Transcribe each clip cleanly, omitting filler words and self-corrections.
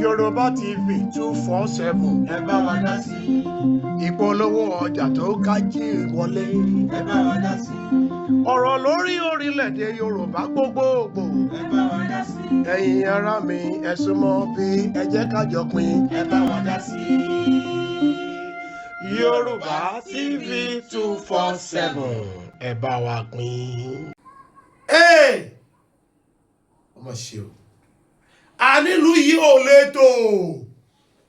Yorùbá TV 247. Ẹ bá wa dá sí. Ìpolówó ọjà tó kájí wọlé. Ẹ bá wa dá sí. Ọ̀rọ̀ lórí orílẹ̀-èdè Yorùbá gbogbogbò. Ẹ bá wa dá sí. Ẹ̀yin ará mi, ẹ súnmọ́ bí ẹ jẹ́ ká jọ pín. Ẹ bá wa dá sí. Yorùbá TV 247. Ẹ bá wa pín. Ọmọ ṣe o. A nílùú yìí ò lè tó.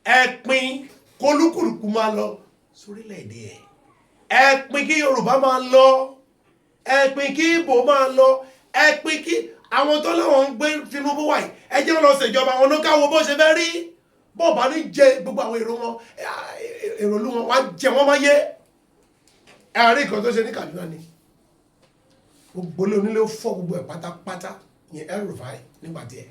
Ẹ pín kólúkúlùkù máa lọ sórílẹ̀-èdè ẹ̀. Ẹ pín kí Yorùbá máa lọ. Ẹ pín kí Ìgbò máa lọ. Ẹ pín kí àwọn tó láwọn ń gbé Tinubu wáyé. Ẹ jẹ́ wọn lọ ṣèjọba àwọn náà káwọ́ bó ṣe fẹ́ rí. Bó bá ní jẹ gbogbo àwọn èrò wọn, èrò olú wọn wá jẹ wọn máa yé. Ẹ rí nǹkan tó ṣe ní Kaduna ni. Gbogbo ilé onílé fọ́ gbogbo ẹ̀ pátápátá yẹn El-Rufai nígbà tí ẹ̀.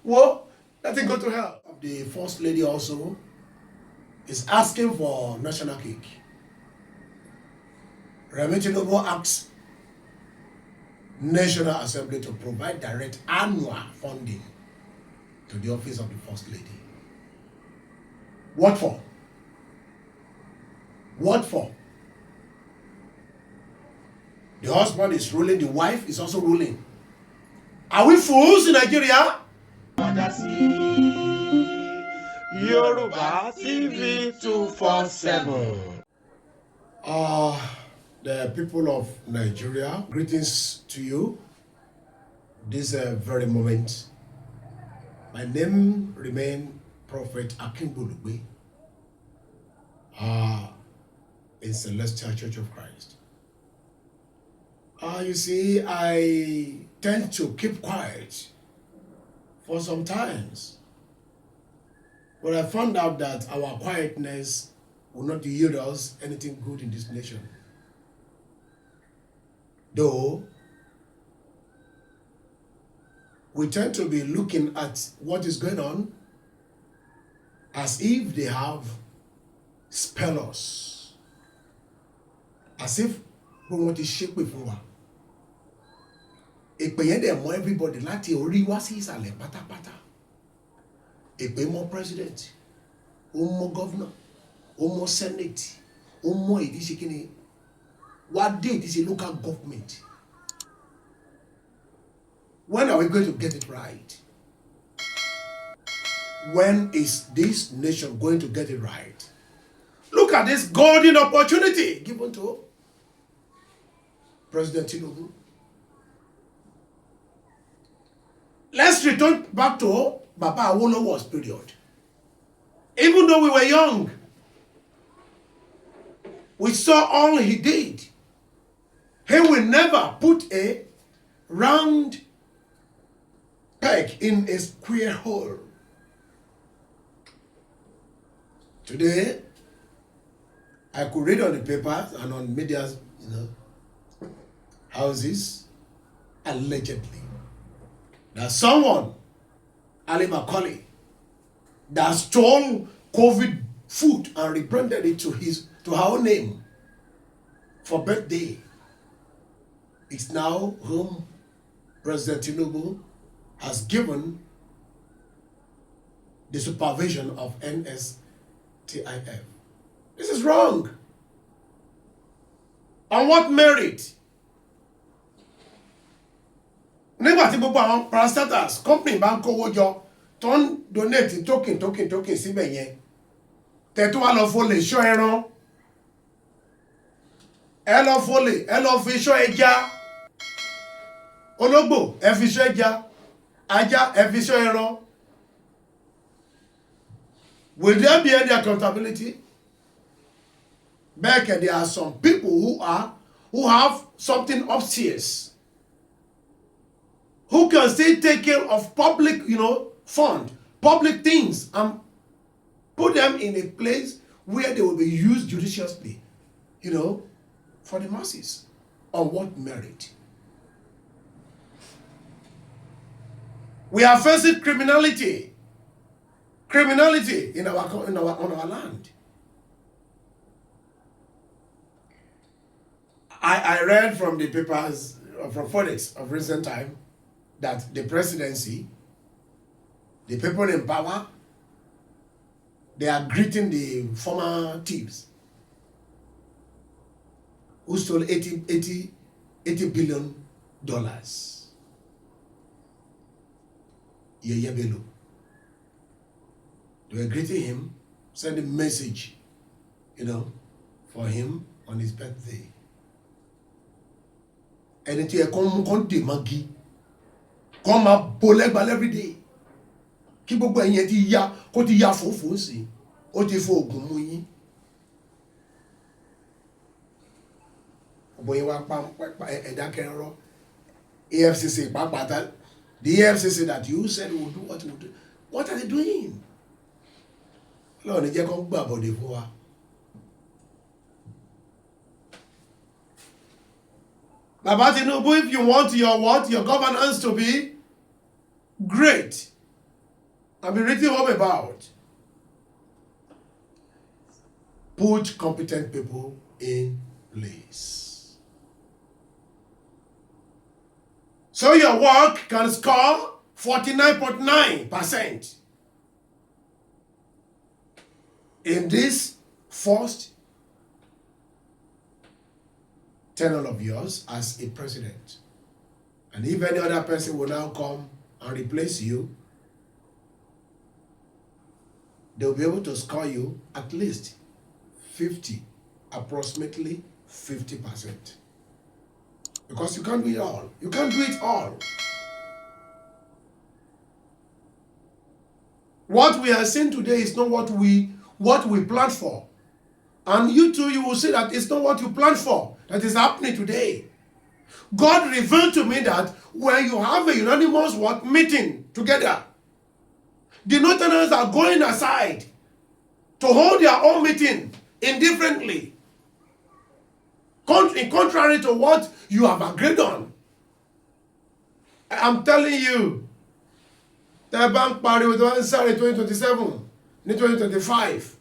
Well, let it go to hell. The First Lady also is asking for national cake. Remi Tinubu asks National Assembly to provide direct annual funding to the office of the First Lady. What for? What for? The husband is ruling, the wife is also ruling. Are we fools in Nigeria? Yorùbá TV 247. The people of Nigeria, greetings to you this very moment. My name remains Prophet Akinbolugbe in Celestial Church of Christ. You see, I tend to keep quiet for some times, but I found out that our quietness will not yield us anything good in this nation. Though we tend to be looking at what is going on as if they have spell us, as if we want to shake with one. Èpè yẹn dẹ̀ mọ́ everybody láti orí wá sí ìsàlẹ̀ pátápátá. Èpè mọ́ president, ó mọ́ governor, ó mọ́ senate, ó mọ́ ìdíṣe kíni, wá dé ìdíṣe local government. When are we going to get it right? When is this nation going to get it right? Look at this golden opportunity given to President Tinubu. Let's return back to Baba Awolowo's period. Even though we were young, we saw all he did. He will never put a round peg in a square hole. Today, I could read on the papers and on media, houses, allegedly, that someone, Ali Macaulay, that stole COVID food and rebranded it to her own name for birthday, is now whom President Tinubu has given the supervision of NSTIF. This is wrong. On what merit? Nígbà tí gbogbo àwọn parastatals company bá ń kówó jọ tó ń donate token síbẹ̀ yẹn, tẹ̀tú wá lọ fọlẹ̀ ṣọ́ ẹran, ẹ lọ fọlẹ̀, ẹ lọ fi ṣọ́ ẹja, ológbò ẹ fi ṣọ́ ẹja, ajá ẹ fi ṣọ́ ẹran. Will there be any accountability? Back there are some people who have something upstairs, who can still take care of public, fund, public things, and put them in a place where they will be used judiciously, for the masses. On what merit? We are facing criminality on our land. I read from the papers from Forex of recent time that the presidency The people in power, they are greeting the former thieves who stole $80 billion. Yeye Bello. They were greeting him, sending a message, for him on his birthday. Ẹni tí ẹ kàn dè mọ́gi, kàn máa bo lẹ́gbàá every day. Kí gbogbo ẹ̀yin ti ya, kó ti ya fòfò sí, ó ti fo oògùn mú yín. Ọ̀bọ̀ yẹn wá pa ẹ̀dá kẹrọ. EFCC pàápàá, the EFCC that you said will do what will do. What are they doing? Lord, ní jẹ́ kó gbà bọ̀dẹ̀ fún wa. Baba Tinubu, if you want your governance to be great and be written home about, put competent people in place. So your work can score 49.9% in this first tenure of yours as a president. And if any other person will now come and replace you, they'll be able to score you at least 50, approximately 50%. Because you can't do it all. You can't do it all. What we are seeing today is not what we planned for. And you too, you will see that it's not what you planned for that is happening today. God revealed to me that when you have a unanimous meeting together, the Northerners are going aside to hold their own meeting indifferently, contrary to what you have agreed on. I'm telling you, the bank party with 2027, 2025.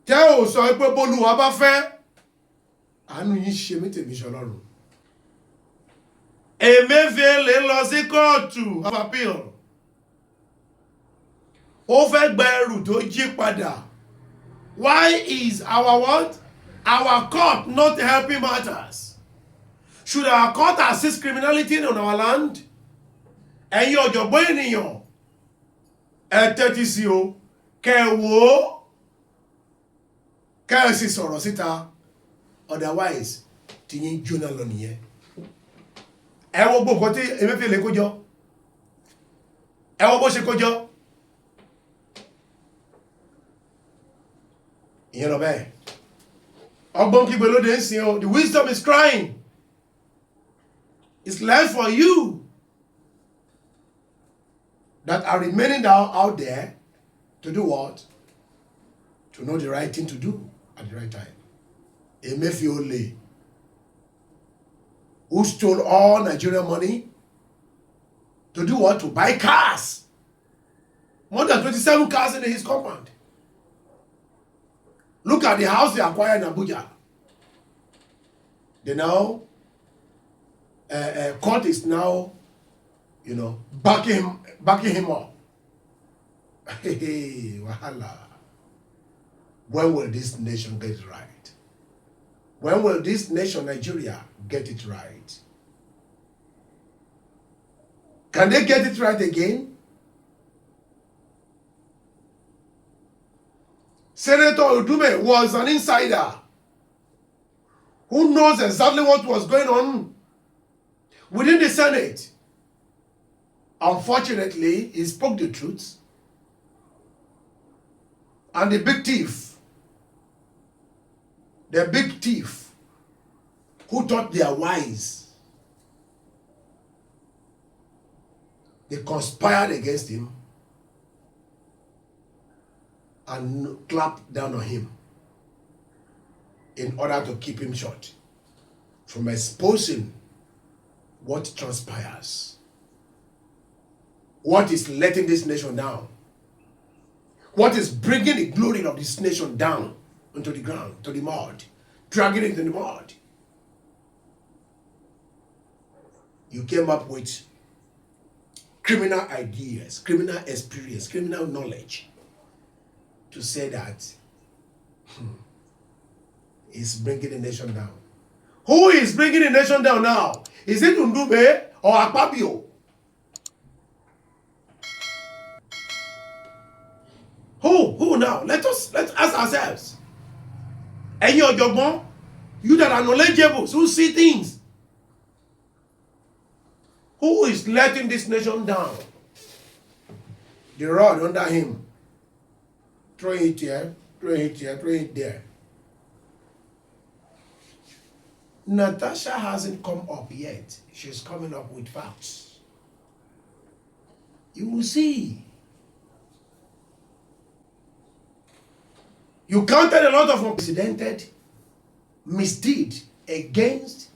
Tẹ́ ò sọ pé bólúwa bá fẹ́, àánú yín ṣe mí tèmi ṣọlọ́run. Emefiele lọ sí kóòtù of appeal. Ó fẹ́ gba ẹrù tó jí padà. Why is our what? Our court not helping matters? Should our court assist criminality on our land? Ẹ̀yin ọ̀jọ̀gbọ́n ènìyàn, ẹ tẹ́tí sí o, kẹ́ wò ó. Kẹ́ẹ̀sì sọ̀rọ̀ síta, otherwise tí yín jóná lọ nìyẹn. Ẹ wo gbogbo tí Emefiele kó jọ, ẹ wo bó ṣe kó jọ. Ìyẹn lọ bẹ́ẹ̀. Ọgbọ́n kígbe lóde ń sin o, the wisdom is crying. It's left for you that are remaining out there to do what? To know the right thing to do at the right time. Emefiele, who stole all Nigerian money to do what? To buy cars. More than 27 cars in his compound. Look at the house they acquired in Abuja. They now, court is now, backing him up. Hey, wahala. When will this nation get it right? When will this nation, Nigeria, get it right? Can they get it right again? Senator Udume was an insider who knows exactly what was going on within the Senate. Unfortunately, he spoke the truth. And the big thief who thought they are wise, they conspired against him and clapped down on him in order to keep him short from exposing what transpires, what is letting this nation down, what is bringing the glory of this nation down onto the ground, to the mud, dragging it into the mud. You came up with criminal ideas, criminal experience, criminal knowledge to say that he's bringing the nation down. Who is bringing the nation down now? Is it Ndube or Akpabio? Who now? Let's ask ourselves. And you that are knowledgeable, who see things. Who is letting this nation down? The rod under him. Throw it here, throw it here, throw it there. Natasha hasn't come up yet. She's coming up with facts. You will see. You counted a lot of unprecedented misdeed against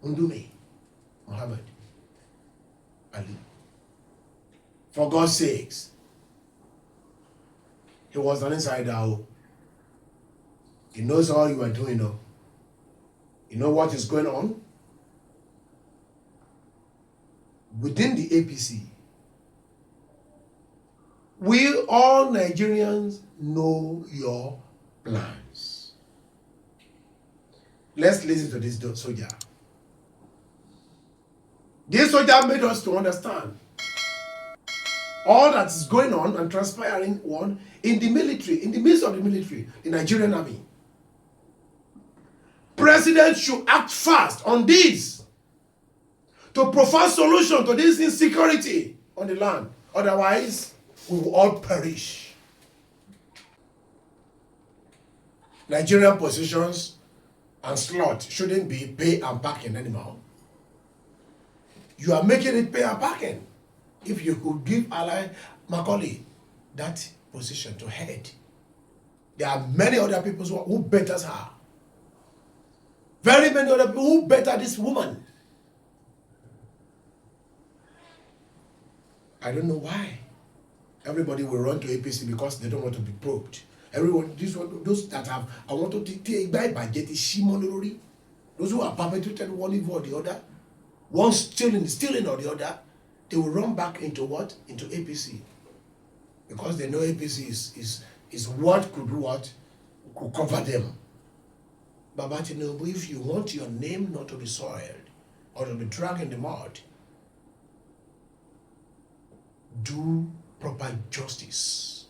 Ndume Muhammad Ali. For God's sakes, he was an insider. He knows all you are doing. You know what is going on? Within the APC, we all Nigerians know your plans. Let's listen to this soldier. This soldier made us to understand all that is going on and transpiring in the military, in the midst of the military, the Nigerian army. President should act fast on this to provide solution to this insecurity on the land. Otherwise, we will all perish. Nigerian positions and slot shouldn't be pay and packing anymore. You are making it pay and packing. If you could give Ally Macaulay that position to head, there are many other people who betters her. Very many other people who better this woman. I don't know why. Everybody will run to APC because they don't want to be probed. Everyone, those that have, I want to take by budget is those who are perpetrated one evil or the other, one stealing or the other, they will run back into what? Into APC. Because they know APC is what could cover them. Baba Tinubu, if you want your name not to be soiled or to be dragged in the mud, do proper justice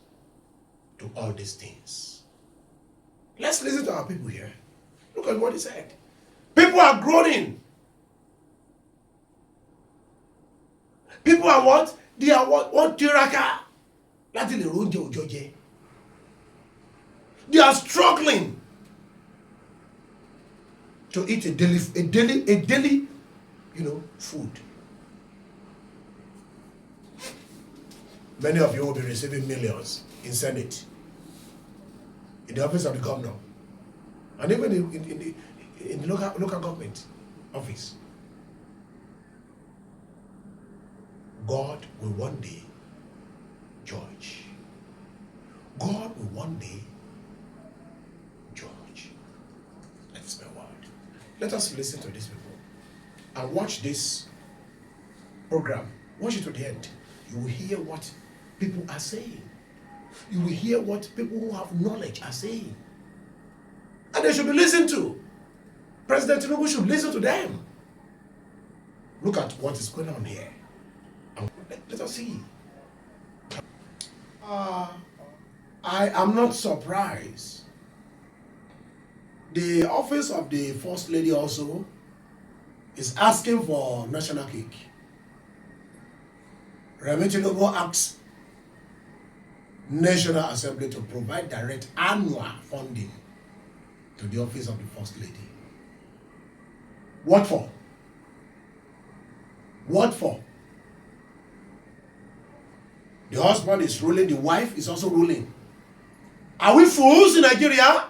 to all these things. Let's listen to our people here. Look at what he said. People are groaning. People are what? They are what tiraka. They are struggling to eat a daily, food. Many of you will be receiving millions in Senate, in the office of the governor, and even in the local government office. God will one day judge. God will one day judge. That's my word. Let us listen to these people and watch this program. Watch it to the end. You will hear what people are saying. You will hear what people who have knowledge are saying. And they should be listened to. President Tinubu should listen to them. Look at what is going on here. Let us see. I am not surprised. The office of the First Lady also is asking for national cake. Remi Tinubu asks National Assembly to provide direct annual funding to the office of the First Lady. What for? What for? The husband is ruling, the wife is also ruling. Are we fools in Nigeria?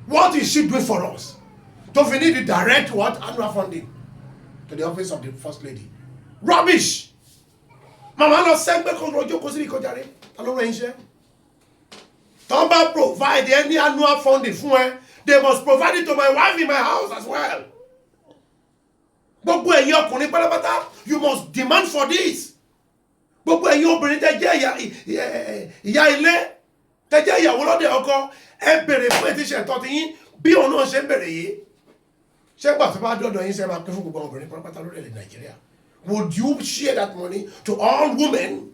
What is she doing for us? Don't we need the direct annual funding to the office of the First Lady? Rubbish! Mama no segbe konrojo kosi kojare. Alo range. Don't provide any annual funding for her. They must provide it to my wife in my house as well. ọkùnrin pátápátá you must demand for this. Gbogbo ẹ̀yin obìnrin tẹ́ jẹ́ ìyá ilé tẹ́ jẹ́ ìyàwó lọ́dẹ ọkọ ẹ bèrè fún ètí ìṣẹ̀tọ́ ti yín bí òun náà ṣe ń bèrè yìí. Ṣé gbà tó bá dọ́dọ̀ yín ṣe máa pín fún gbogbo obìnrin pátápátá lórílẹ̀ Nàìjíríà? Would you share that money to all women?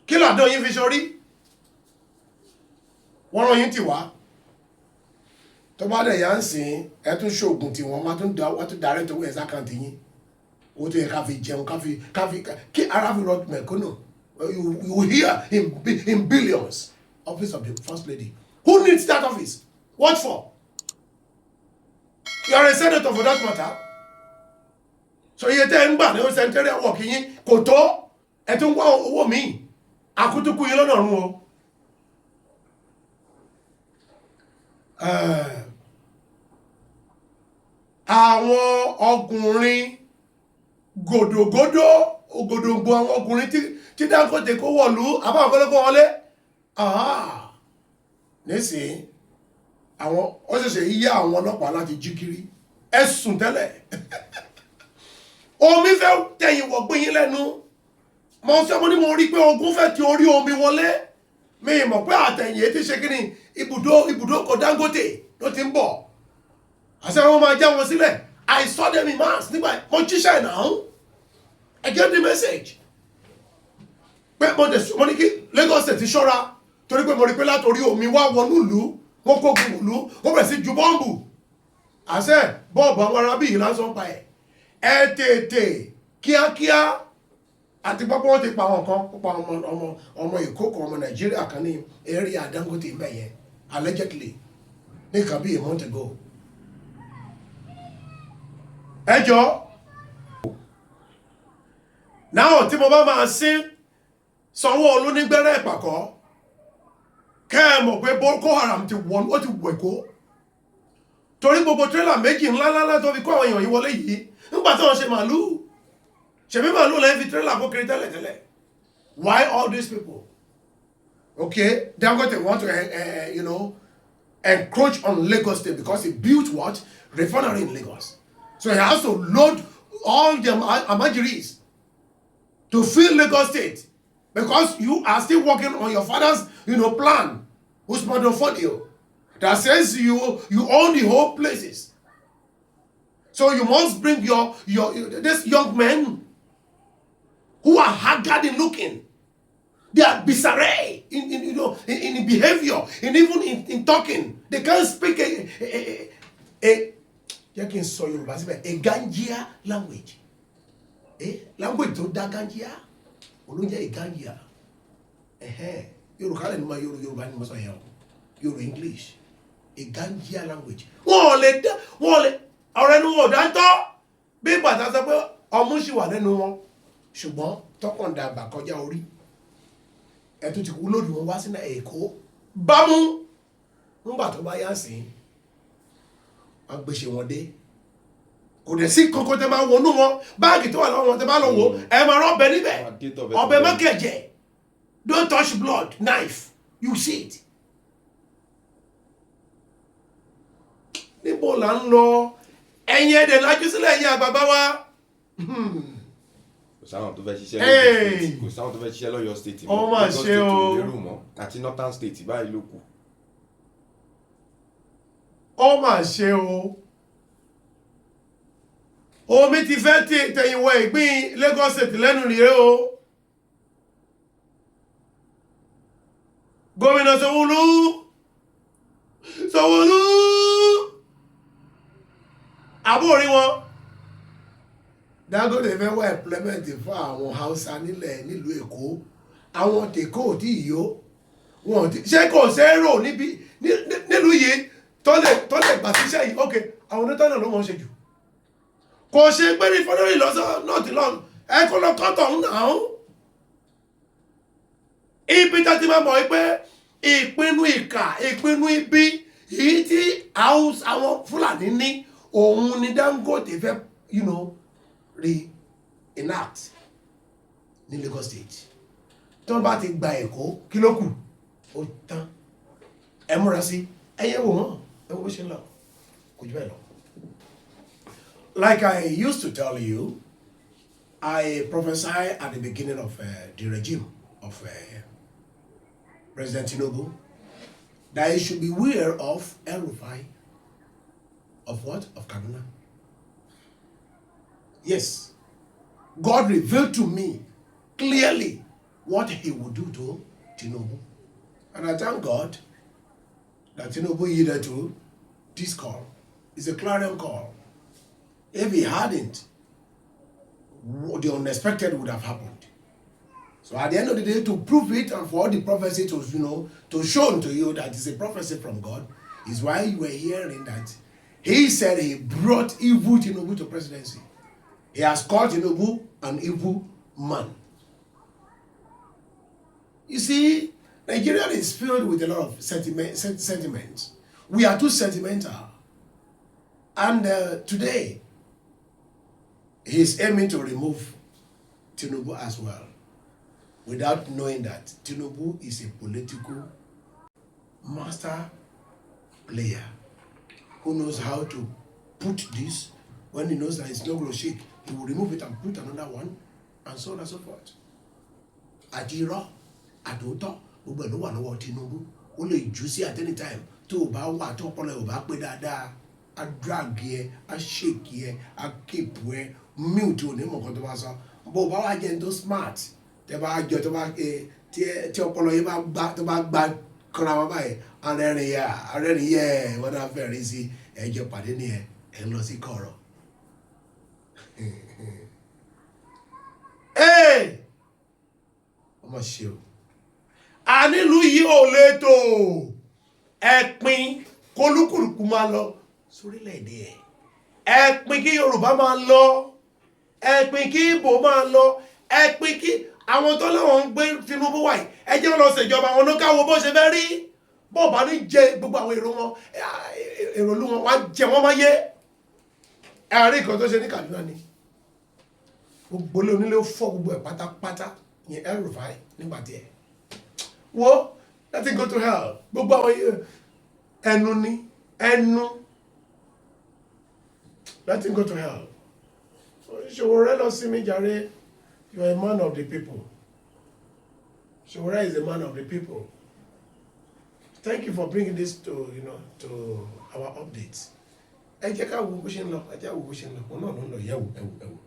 Kí ló àdó yín fi sọrí? Wọ́n rán yín tì wá. Tó bá dẹ̀ yá ń sìn ẹ tún ṣoògùn tí wọ́n máa tún direct owó ẹ̀sà kan tì yín. Owó tó yẹ ká fi jẹun kí ara fi rọ mẹ̀kúnnù. You hear in billions. Office of the First Lady. Who needs that office? What for? You are a senator for that matter. So iye tẹ́ ń gbà ní secretariat work yín kò tó ẹ tún wá owó míì. Àkútúkú yín lọ́nà ọ̀run o. Àwọn ọkùnrin gòdògòdò ògòdògbò àwọn ọkùnrin tí Dangote kó wọ̀lú àbáwọn kọ́lẹ́kọ́ wọlé. Nísìnyí àwọn ó ṣẹ̀ṣẹ̀ yíyá àwọn ọlọ́pàá láti jí kiri ẹ̀sùn tẹ́lẹ̀. Omi fẹ́ tẹ̀yìn wọ̀gbìn yín lẹ́nu. Mo fẹ́ mo ní mo rí pé ogun fẹ́ ti orí omi wọlé. Mi mọ̀ pé àtẹ̀yìn ti ṣe kíni ibùdó kò Dangote ló ti ń bọ̀. Àṣẹ wọn máa já wọn sílẹ̀. I saw them in mass nígbà mo jíṣẹ́ náà. I get the message. Pé mo ní kí Lagos State ṣọ́ra torí pé mo rí pé látòrí omi wá wọnú ìlú wọ́n kó gun ìlú wọ́n bẹ̀rẹ̀ sí ju bọ́ǹbù. Àṣẹ bọ́ọ̀bù àwọn arábí yìí lásán pa ẹ̀. Ẹ tètè kíákíá àti pápá wọn ti pa àwọn kan ó pa ọmọ Èkó kan ọmọ Nàìjíríà kan ní area Dangote ń bẹ̀ yẹn allegedly ní nǹkan bí a month ago. Ẹ jọ náà tí mo bá máa sín Sanwó-Olú nígbẹ́rẹ́ ìpàkọ́ kẹ́ ẹ mọ̀ pé Boko Haram ti wọ̀ ó ti wọ̀ Èkó torí gbogbo tírélà méjì ńláńlá tó fi kó àwọn èèyàn yìí wọlé yìí nígbà tí wọ́n ṣe màlúù ṣèbí màlúù lẹ́yìn fi tírélà kó kiri tẹ́lẹ̀. Why all these people? Okay, Dangote want to encroach on Lagos State because he built what? Refinery in Lagos. So he has to load all the Amajiris to fill Lagos State because you are still working on your father's plan, Usman Fodio, that says you own the whole places. So you must bring this young men who are haggard in looking. They are bizarre in behavior, and even in talking. They can't speak a Gangia language. Language to da Gangia. Olunja a Gangia. Yoruba English. A Gangia language. Ọ̀rẹ́ nu ọ̀dáńtọ́ bí bàtà sọ pé ọmú sì wà lẹ́nu wọn ṣùgbọ́n tọkàndà àgbà kọjá orí ẹ̀tún ti kú lòdì wọn wá sínú Èkó bámú nígbà tó bá yá sí wọn gbèsè wọn dé kò dẹ̀ sí kankan tẹ́ máa wọnú wọn báàgì tó wà lọ́wọ́ wọn tẹ́ bá lọ wò ẹ máa rán ọbẹ̀ níbẹ̀ ọbẹ̀ mọ́kẹ̀jẹ̀ don't touch blood knife you see it. Níbo là ń lọ ẹ̀yin ẹ̀dẹ̀ lájú sílẹ̀ ẹ̀yin àgbàgbà wa. Kò sáwọn tó fẹ́ ṣiṣẹ́ lọ́yọ̀ state kò sáwọn tó fẹ́ ṣiṣẹ́ lọ́yọ̀ state mọ́ ọmọ àṣẹ o lérò mọ́ àti northern state báyìí ló kù. ọmọ àṣẹ o omi ti fẹ́ tẹ̀yìn wọ ìpín Lagos State lẹ́nu nìyẹn o. Gómìnà Sanwó-Olú àbórí wọn Dangote fẹ́ wá employment fún àwọn Hausa nílùú Èkó àwọn tèkó tí ìyó wọn ti ṣé kò sẹ́rò nílùú yìí tó lè gbà síṣẹ́ yìí ok àwọn onítọ́nà ló mọ̀ ṣe jù kò ṣe pé ní fọ́nrán lọ́sọ̀ náà ti lọ́nà ẹ kó lọ kọ́tọ̀ ń náà ibi tó ti máa mọ̀ pé ìpinnu ìkà ìpinnu ibi yìí tí àwọn Fúlàní ní òun ni Dangote fẹ́ re-enact ní Lagos State tó bá ti gba Èkó kí ló kù ó tán ẹ múra sí ẹyẹ wò wọ́n ẹ wo bó ṣe ń lọ kò jù bẹ́ẹ̀ lọ. Like I used to tell you, I prophesied at the beginning of the regime of President Tinubu that he should be aware of El-Rufai. Of what? Of Kaduna. Yes. God revealed to me clearly what he would do to Tinubu. And I thank God that Tinubu yielded to this call. It's a clarion call. If he hadn't, the unexpected would have happened. So at the end of the day, to prove it and for all the prophecy to, to show to you that it's a prophecy from God, is why you were hearing that he said he brought evil Tinubu to presidency. He has called Tinubu an evil man. You see, Nigeria is filled with a lot of sentiments. We are too sentimental. And today, he is aiming to remove Tinubu as well, without knowing that Tinubu is a political master player who knows how to put this. When he knows that it's not going to shake, he will remove it and put another one, and so on and so forth. Àdìrọ̀, àdòótọ́, gbogbo ẹ̀ ló wà lọ́wọ́ Tinubu. Ó lè jù sí at any time. Tó o bá wà tó ọpọlọ ò bá pé dáadáa, á drag ẹ, á shake ẹ, á keep ẹ, mute ò ní mọ̀ nǹkan tó bá sọ. Bó o bá wá jẹ́ tó smart, tẹ́ bá jọ tó bá tí ọpọlọ yẹn bá gbá tó bá gbá kanra wọn báyìí, arẹ́rìn yẹ wọ́n náà fẹ́ rí sí ẹjọ́ pàdé ní ẹ̀ ń lọ sí kọ̀rọ̀. Ọmọ ṣe o. A nílùú yìí ò lè tó ẹ̀pin kólúkùlùkù máa lọ sórílẹ̀-èdè ẹ̀. Ẹ̀pin kí Yorùbá máa lọ. Ẹ̀pin kí Ìgbò máa lọ. Ẹ̀pin kí àwọn tó láwọn ń gbé Tinubu wáyé. Ẹ jẹ́ wọn lọ ṣèjọba àwọn ló káwọ́ bó ṣe fẹ́ rí. Bó bá ní jẹ gbogbo àwọn èrò wọn, èrò olú wọn wá jẹ wọ́n máa yé. Ẹ̀rí nǹkan tó ṣe ní Kaduna ni. Gbogbo ilé onílé fọ́ gbogbo ẹ̀ pátápátá yẹn El-Rufai nígbà tí ẹ̀. Wo, let it go to hell. Gbogbo àwọn ẹnu ni ẹnu. Let it go to hell. Sowore lọ sí mi jàre. You are a man of the people. Sowore is a man of the people. Thank you for bringing this to to our updates. Ẹ jẹ́ ká wo bó ṣe ń lọ. Ẹ jẹ́ wo bó ṣe ń lọ. Òun náà ló ń lọ ẹ̀wò.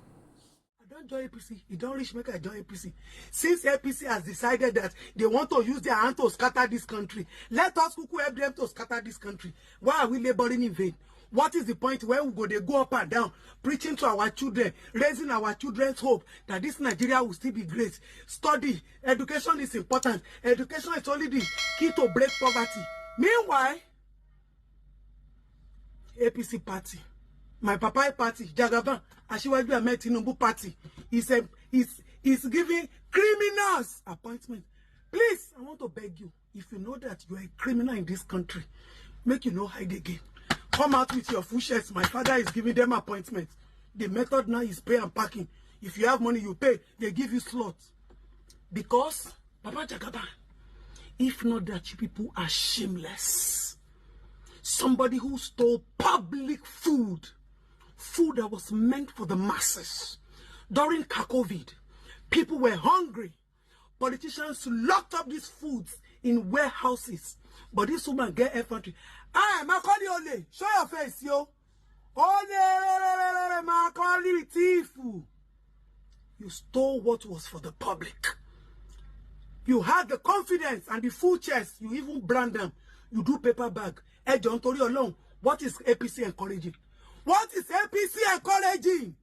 Don't join APC. You don't reach make I join APC. Since APC has decided that they want to use their hand to scatter this country, let us help them to scatter this country. Why are we laboring in vain? What is the point where they go up and down, preaching to our children, raising our children's hope that this Nigeria will still be great? Study. Education is important. Education is only the key to break poverty. Meanwhile, APC party, my papa party, Jagaban, Asiwaju Ahmed Tinubu party, is giving criminals appointment. Please, I want to beg you, if you know that you are a criminal in this country, make you no hide again. Come out with your full shares. My father is giving them appointments. The method now is pay and parking. If you have money, you pay. They give you slots. Because, Papa Jagaban, if not that you people are shameless. Somebody who stole public food that was meant for the masses. During COVID, people were hungry. Politicians locked up these foods in warehouses. But this woman get infantry. Ah, Macaulay Ole, show your face, yo. Ole, Macaulay thief. You stole what was for the public. You had the confidence and the full chest. You even brand them. You do paper bag. Hey, John Tori alone. What is APC encouraging? What is APC encouraging?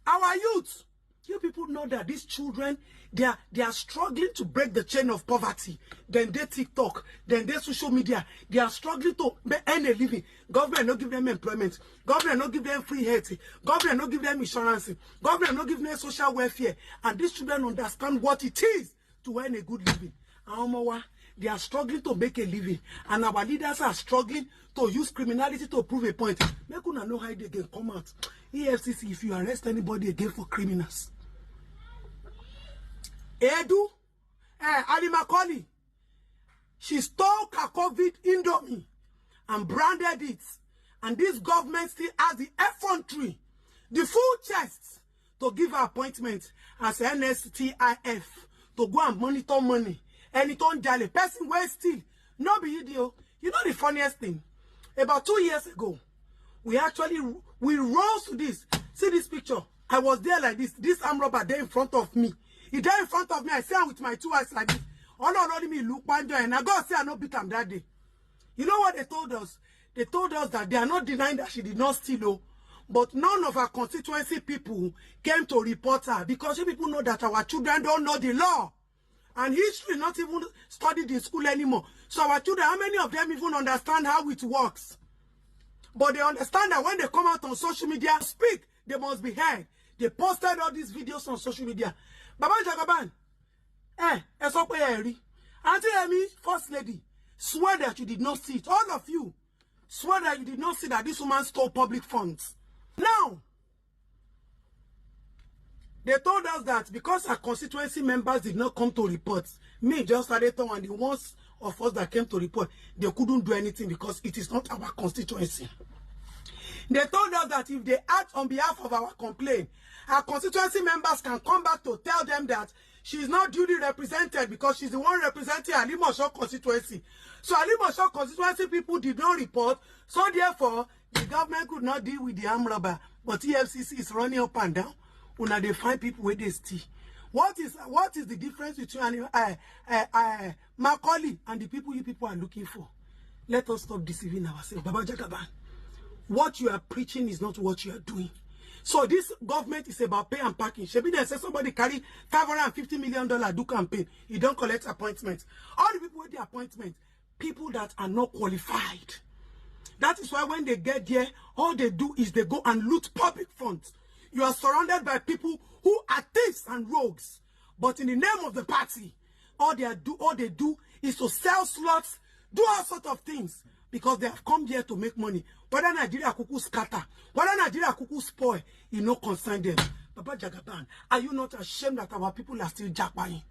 Our youth. You people know that these children, they are struggling to break the chain of poverty. Then they TikTok, then they social media. They are struggling to earn a living. Government not give them employment. Government not give them free health. Government not give them insurance. Government not give them social welfare. And these children understand what it is to earn a good living. They are struggling to make a living. And our leaders are struggling to use criminality to prove a point. Make una know how they can come out. EFCC, if you arrest anybody again for criminals. Edu, Ali Macaulay, she stole COVID Indomie and branded it. And this government still has the effrontery the full chest to give her appointment as NSTIF to go and monitor money. And it on jale person where still no be idiot. You know the funniest thing? About 2 years ago, we rose to this. See this picture? I was there like this. This arm robber there in front of me. He there in front of me. I see him with my 2 eyes like this. All around me look banjo, and I God say I no beat him that day. You know what they told us? They told us that they are not denying that she did not steal, but none of our constituency people came to report her because people know that our children don't know the law. And history not even studied in school anymore. So our children, how many of them even understand how it works? But they understand that when they come out on social media, speak, they must be heard. They posted all these videos on social media. Baba Jagaban, Auntie Emi, First Lady, swear that you did not see it. All of you, swear that you did not see that this woman stole public funds. Now, they told us that because our constituency members did not come to report, me, just Adeton, and the ones of us that came to report, they couldn't do anything because it is not our constituency. They told us that if they act on behalf of our complaint, our constituency members can come back to tell them that she is not duly represented because she's the one representing Alimosho constituency. So Alimosho constituency people did not report, so therefore the government could not deal with the armed robber. But EFCC is running up and down. When they find people where they steal. What is the difference between Macaulay and the people you people are looking for? Let us stop deceiving ourselves. Baba Jagaban, what you are preaching is not what you are doing. So this government is about pay and packing. Shebi they say somebody carry $550 million do campaign. You don't collect appointments. All the people with the appointment, people that are not qualified. That is why when they get there, all they do is they go and loot public funds. You are surrounded by people who are thieves and rogues. But in the name of the party, all they do is to sell slots, do all sorts of things. Because they have come here to make money. Whether Nigeria kuku scatter, whether Nigeria kuku spoil, you know concern them. Baba Jagaban, are you not ashamed that our people are still jackpying?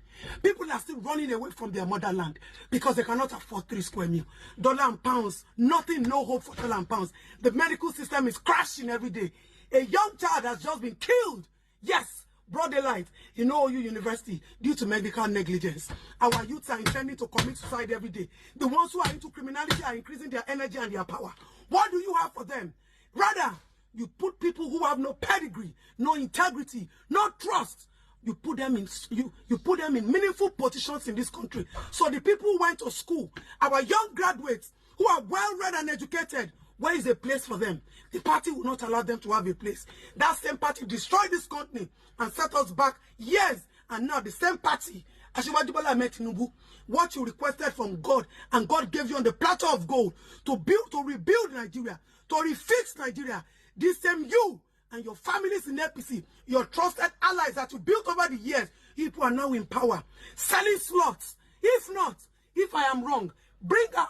People are still running away from their motherland because they cannot afford 3 square meals. Dollar and pounds, nothing, no hope for dollar and pounds. The medical system is crashing every day. A young child has just been killed. Yes, broad daylight in OU University due to medical negligence. Our youths are intending to commit suicide every day. The ones who are into criminality are increasing their energy and their power. What do you have for them? Rather, you put people who have no pedigree, no integrity, no trust. You put them in meaningful positions in this country. So the people who went to school, our young graduates who are well read and educated, where is a place for them? The party will not allow them to have a place. That same party destroyed this country and set us back years. And now the same party, Asiwaju Bola Ahmed Tinubu, what you requested from God, and God gave you on the platter of gold to rebuild Nigeria, to refix Nigeria. This same you and your families in APC, your trusted allies that you built over the years, people are now in power, selling slots. If not, if I am wrong, bring out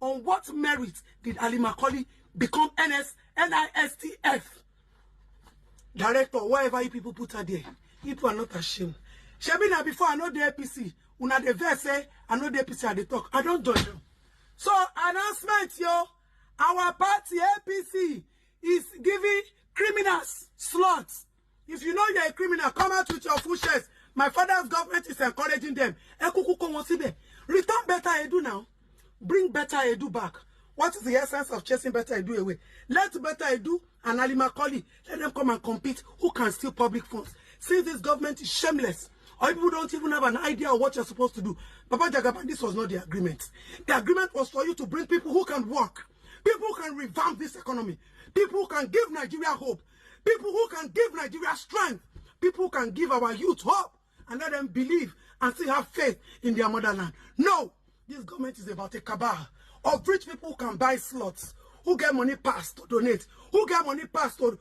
on what merit did Ali Macaulay become NISTF director, whatever you people put her there. People are not ashamed. Shebina, before I know the APC, una the verse say, I know the APC at the talk. I don't judge them. So, announcement, yo. Our party, APC, is giving criminals slots. If you know you're a criminal, come out with your full shares. My father's government is encouraging them. Return better edu now. Bring better edu back. What is the essence of chasing better edu away? Let better edu and Ali Macaulay, let them come and compete. Who can steal public funds? Since this government is shameless, or people don't even have an idea of what you're supposed to do. Baba Jagaban, this was not the agreement. The agreement was for you to bring people who can work. People who can revamp this economy. People who can give Nigeria hope. People who can give Nigeria strength. People who can give our youth hope and let them believe and still have faith in their motherland. No, this government is about a cabal of rich people who can buy slots, who get money passed to donate, who get money passed to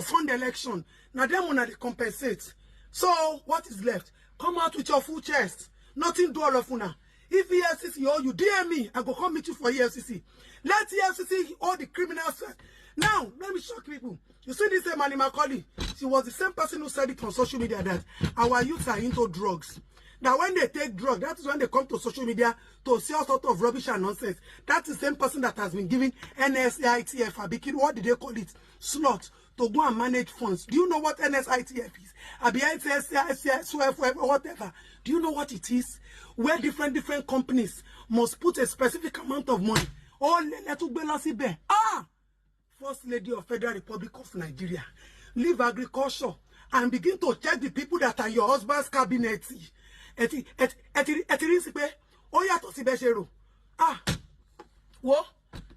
fund the election. Now them when they compensate. So what is left? Come out with your full chest. Nothing do all of una. If EFCC or you DM me, I go come meet you for EFCC. Let EFCC all the criminals. Now, let me shock people. You see this Mani Macaulay? She was the same person who said it on social media that our youths are into drugs. Now, when they take drugs, that is when they come to social media to see all sorts of rubbish and nonsense. That's the same person that has been giving NSAITF, what did they call it? Slot to go and manage funds. Do you know what NSITF is? Whatever. Do you know what it is? Where different companies must put a specific amount of money. First Lady of Federal Republic of Nigeria, leave agriculture and begin to check the people that are your husband's cabinet. Well,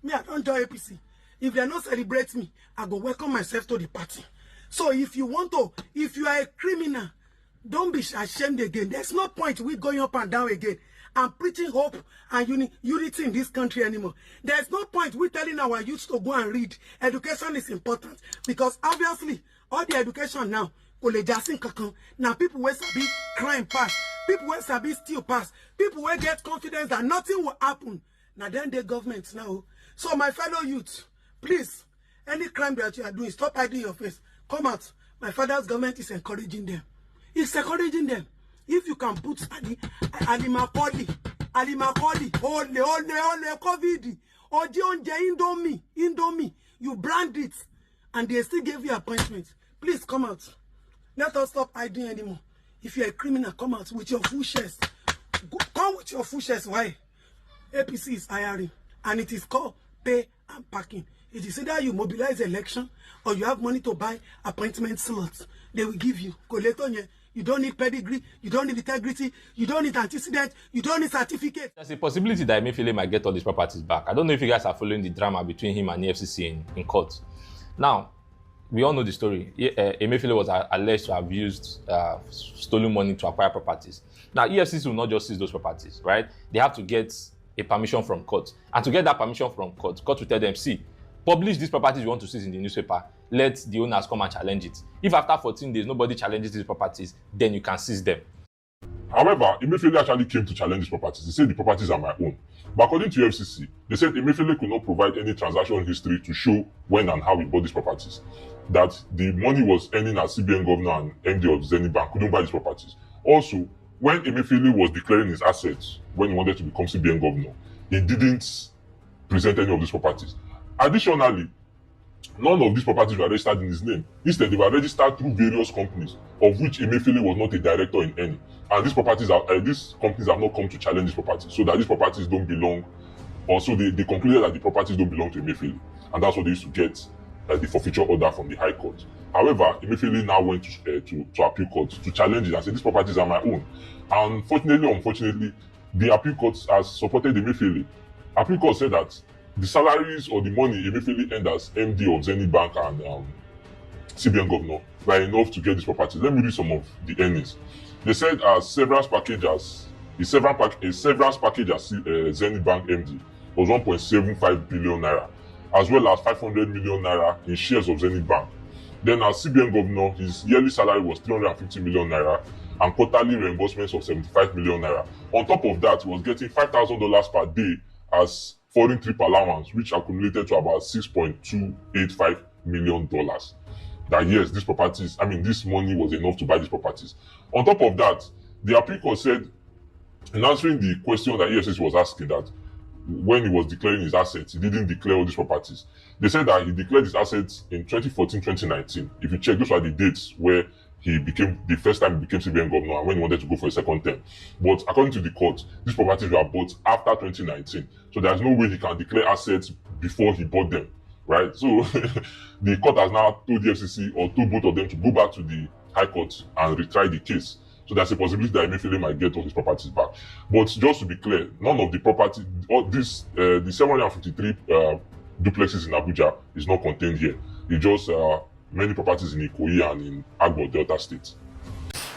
me, I don't join APC. If they don't celebrate me, I go welcome myself to the party. So if you are a criminal, don't be ashamed again. There's no point we going up and down again and preaching hope and unity in this country anymore. There's no point we telling our youth to go and read. Education is important because obviously all the education now, now people will be crime pass, people will be steal pass, people will get confidence that nothing will happen. Now then the government now. So my fellow youth, please, any crime that you are doing, stop hiding your face. Come out. My father's government is encouraging them. It's encouraging them. If you can put Ali Makoli, COVID, or Indomie, you brand it, and they still give you appointment. Please come out. Let us stop hiding anymore. If you're a criminal, come out with your full shares. Come with your full shares. Why? APC is hiring, and it is called pay and parking. It is either you mobilize election or you have money to buy appointment slots. They will give you. You don't need pedigree, you don't need integrity, you don't need antecedent, you don't need certificate. There's a possibility that Emefiele might get all these properties back. I don't know if you guys are following the drama between him and the FCC in court. Now, we all know the story. Emefiele was alleged to have used stolen money to acquire properties. Now, EFCC will not just seize those properties, right? They have to get a permission from court. And to get that permission from court will tell them, see, publish these properties you want to seize in the newspaper. Let the owners come and challenge it. If after 14 days nobody challenges these properties, then you can seize them. However, Emefiele actually came to challenge these properties. He said the properties are my own. But according to FCC, they said Emefiele could not provide any transaction history to show when and how he bought these properties. That the money was earning as CBN governor and MD of Zenith Bank couldn't buy these properties. Also, when Emefiele was declaring his assets when he wanted to become CBN governor, he didn't present any of these properties. Additionally, none of these properties were registered in his name. Instead, they were registered through various companies, of which Emefiele was not a director in any. And these companies have not come to challenge these properties, so that these properties don't belong. Also, they concluded that the properties don't belong to Emefiele, and that's what they used to get the forfeiture order from the High Court. However, Emefiele now went to appeal court to challenge it and said these properties are my own. And unfortunately, the appeal court has supported Emefiele. Appeal court said that the salaries or the money Emefiele earned as MD of Zenith Bank and CBN governor were enough to get this property. Let me read some of the earnings. They said a severance package as Zenith Bank MD was 1.75 billion naira, as well as 500 million naira in shares of Zenith Bank. Then as CBN governor, his yearly salary was 350 million naira and quarterly reimbursements of 75 million naira. On top of that, he was getting $5,000 per day as foreign trip allowance, which accumulated to about $6.285 million. That yes, this money was enough to buy these properties. On top of that, the appeal court said, in answering the question that EFCC was asking, that when he was declaring his assets, he didn't declare all these properties. They said that he declared his assets in 2014-2019. If you check, those are the dates where he became, the first time he became CBN governor and when he wanted to go for a second term. But according to the court, these properties were bought after 2019. So there's no way he can declare assets before he bought them, right? So the court has now told the FCC or told both of them to go back to the High Court and retry the case. So there's a possibility that Emefiele might get all his properties back. But just to be clear, none of the property, the 753 duplexes in Abuja is not contained here. It's just many properties in Ikoyi and in Agbo, Delta State.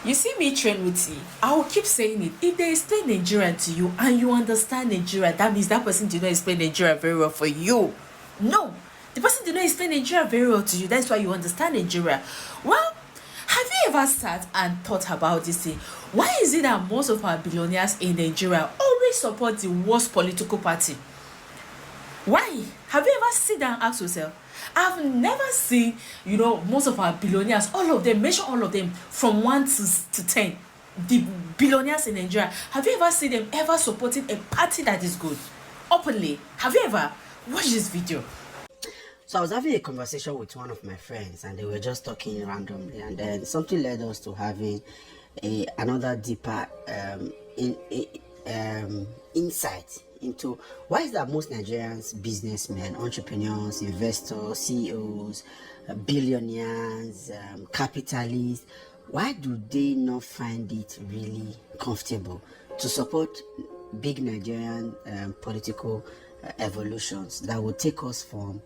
You see me train with you. I will keep saying it. If they explain Nigeria to you and you understand Nigeria, that means that person did not explain Nigeria very well for you. No, the person did not explain Nigeria very well to you. That's why you understand Nigeria. Well, have you ever sat and thought about this thing? Why is it that most of our billionaires in Nigeria always support the worst political party? Why? Have you ever sit down and asked yourself? I've never seen, most of our billionaires, all of them, mention all of them from 1 to 10. The billionaires in Nigeria, have you ever seen them ever supporting a party that is good? Openly. Have you ever watched this video? So I was having a conversation with one of my friends, and they were just talking randomly, and then something led us to having another deeper insight into why is that most Nigerians, businessmen, entrepreneurs, investors, CEOs, billionaires, capitalists, why do they not find it really comfortable to support big Nigerian political evolutions that will take us from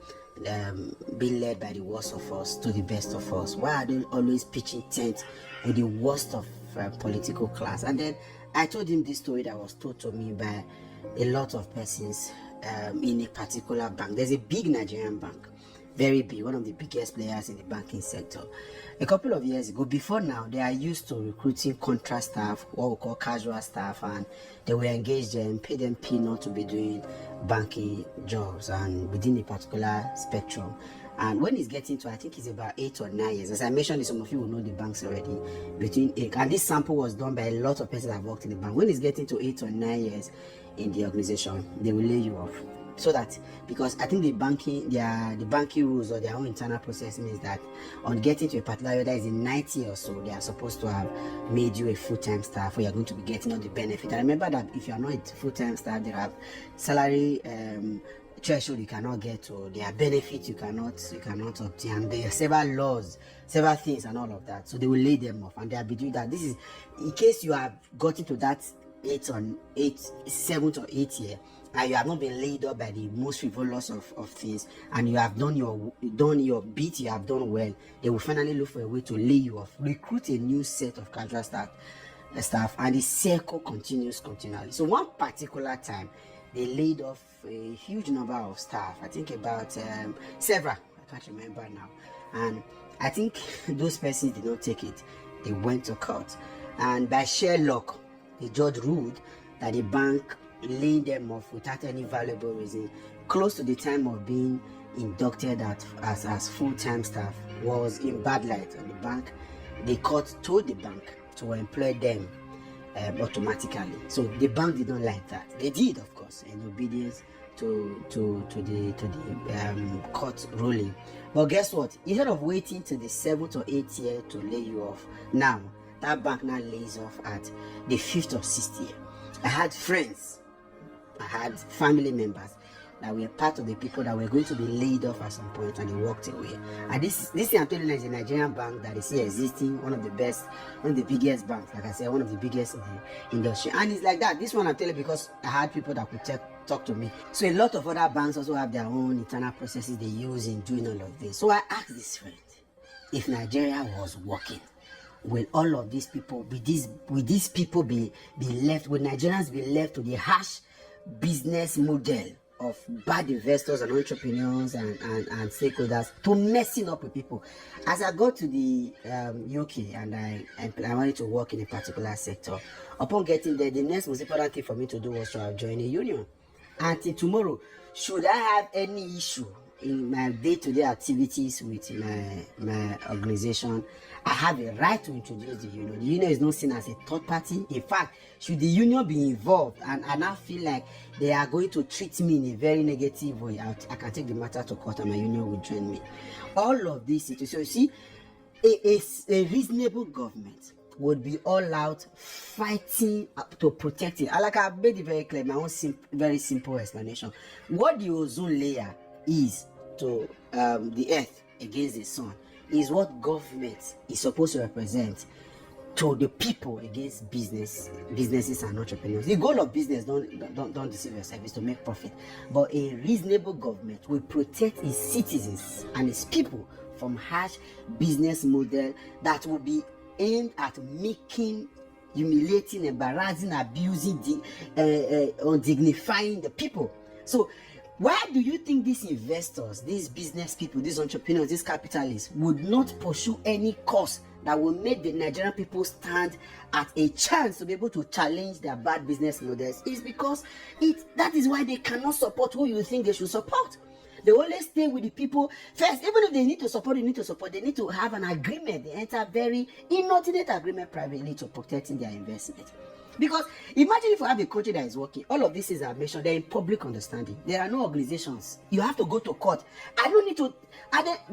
being led by the worst of us to the best of us? Why are they always pitching tent with the worst of political class? And then I told him this story that was told to me by a lot of persons in a particular bank. There's a big Nigerian bank, very big, one of the biggest players in the banking sector. A couple of years ago, before now, they are used to recruiting contract staff, what we call casual staff, and they will engage them, pay them peanut to be doing banking jobs and within a particular spectrum. And when it's getting to, I think it's about 8 or 9 years, as I mentioned, some of you will know the banks already, between 8, and this sample was done by a lot of persons that have worked in the bank. When it's getting to 8 or 9 years in the organization, they will lay you off. So that, because I think the banking rules or their own internal process means that on getting to a particular year, that is in 90 or so, they are supposed to have made you a full-time staff where you're going to be getting all the benefit. And remember that if you're not a full-time staff, they have salary threshold you cannot get to, their benefits you cannot obtain. There are several laws, several things and all of that. So they will lay them off, and they are doing that. This is in case you have gotten to that 7th or 8th year and you have not been laid up by the most frivolous of things, and you have done your bit, you have done well, they will finally look for a way to lay you off, recruit a new set of casual staff, and the circle continues continually. So one particular time they laid off a huge number of staff, I think about several, I can't remember now, and I think those persons did not take it. They went to court, and by sheer luck the judge ruled that the bank laid them off without any valuable reason close to the time of being inducted as full-time staff was in bad light on the bank. The court told the bank to employ them automatically. So the bank did not like that. They did, of course, in obedience to the court ruling. But guess what? Instead of waiting till the 7th or 8th year to lay you off, now that bank now lays off at the 5th or 6th year. I had friends, I had family members that were part of the people that were going to be laid off at some point, and they walked away. And this thing I'm telling you is a Nigerian bank that is here existing, one of the best, one of the biggest banks, like I said, one of the biggest in the industry. And it's like that. This one I'm telling you because I had people that could talk to me. So a lot of other banks also have their own internal processes they use in doing all of this. So I asked this friend, if Nigeria was working, will all of these people be left, will Nigerians be left to the harsh business model of bad investors and entrepreneurs and stakeholders to messing up with people? As I got to the UK and I wanted to work in a particular sector, upon getting there, the next most important thing for me to do was to have joined a union. Until tomorrow, should I have any issue in my day-to-day activities with my organization, I have a right to introduce the union. The union is not seen as a third party. In fact, should the union be involved and I now feel like they are going to treat me in a very negative way, I can take the matter to court and my union will join me. All of this, so you see, a reasonable government would be all out fighting to protect it. Like I've made it very clear, my own very simple explanation. What the ozone layer is to the earth against the sun is what government is supposed to represent to the people against businesses and entrepreneurs. The goal of business, don't deceive yourself, is to make profit. But a reasonable government will protect its citizens and its people from harsh business model that will be aimed at making, humiliating, embarrassing, abusing, undignifying the people. So why do you think these investors, these business people, these entrepreneurs, these capitalists would not pursue any cause that will make the Nigerian people stand at a chance to be able to challenge their bad business models? Is because that is why they cannot support who you think they should support. They always stay with the people first. Even if they need to support, they need to have an agreement. They enter very inordinate agreement privately to protecting their investment. Because imagine if you have a country that is working, all of these things are mentioned, they're in public understanding. There are no organizations. You have to go to court. I don't need to.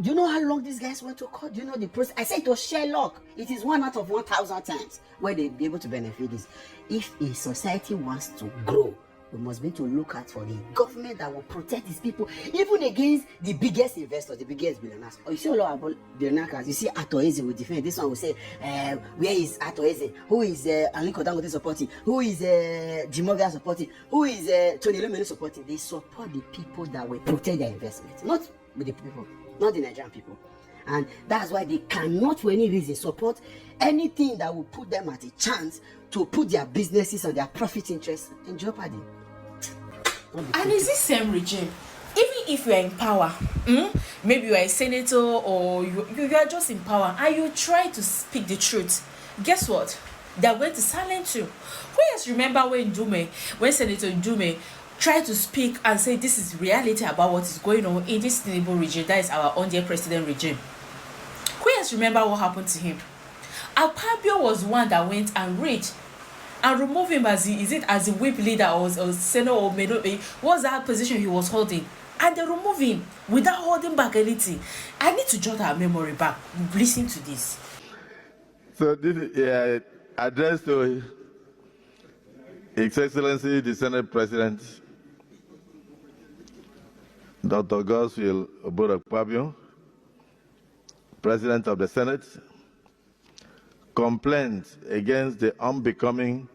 Do you know how long these guys went to court? Do you know the process? I said it was Sherlock. It is 1 out of 1,000 times where they'll be able to benefit this. If a society wants to grow, we must be to look at for the government that will protect its people, even against the biggest investors, the biggest billionaires. Or you see a lot about billionaires. You see Ato Eze will defend. This one will say, where is Ato Eze? Who is Aliko Dangote supporting? Who is Jimoga supporting? Who is Tony Lumenu supporting? They support the people that will protect their investments, not with the people, not the Nigerian people. And that's why they cannot, for any reason, support anything that will put them at a chance to put their businesses and their profit interests in jeopardy. And is this same regime, even if you are in power, maybe you are a senator or you are just in power and you try to speak the truth, guess what? They are going to silence you. Who else remember when Senator Ndume tried to speak and say this is reality about what is going on in this Tinubu regime, that is our own dear president regime? Who else remember what happened to him? Akpabio was one that went and read and remove him as a whip leader or senator or maybe what's that position he was holding, and they remove him without holding back anything. I need to jot our memory back. Listen to this. So this is address to His Excellency the Senate President Dr. Godswill Akpabio, President of the Senate. Complaint against the unbecoming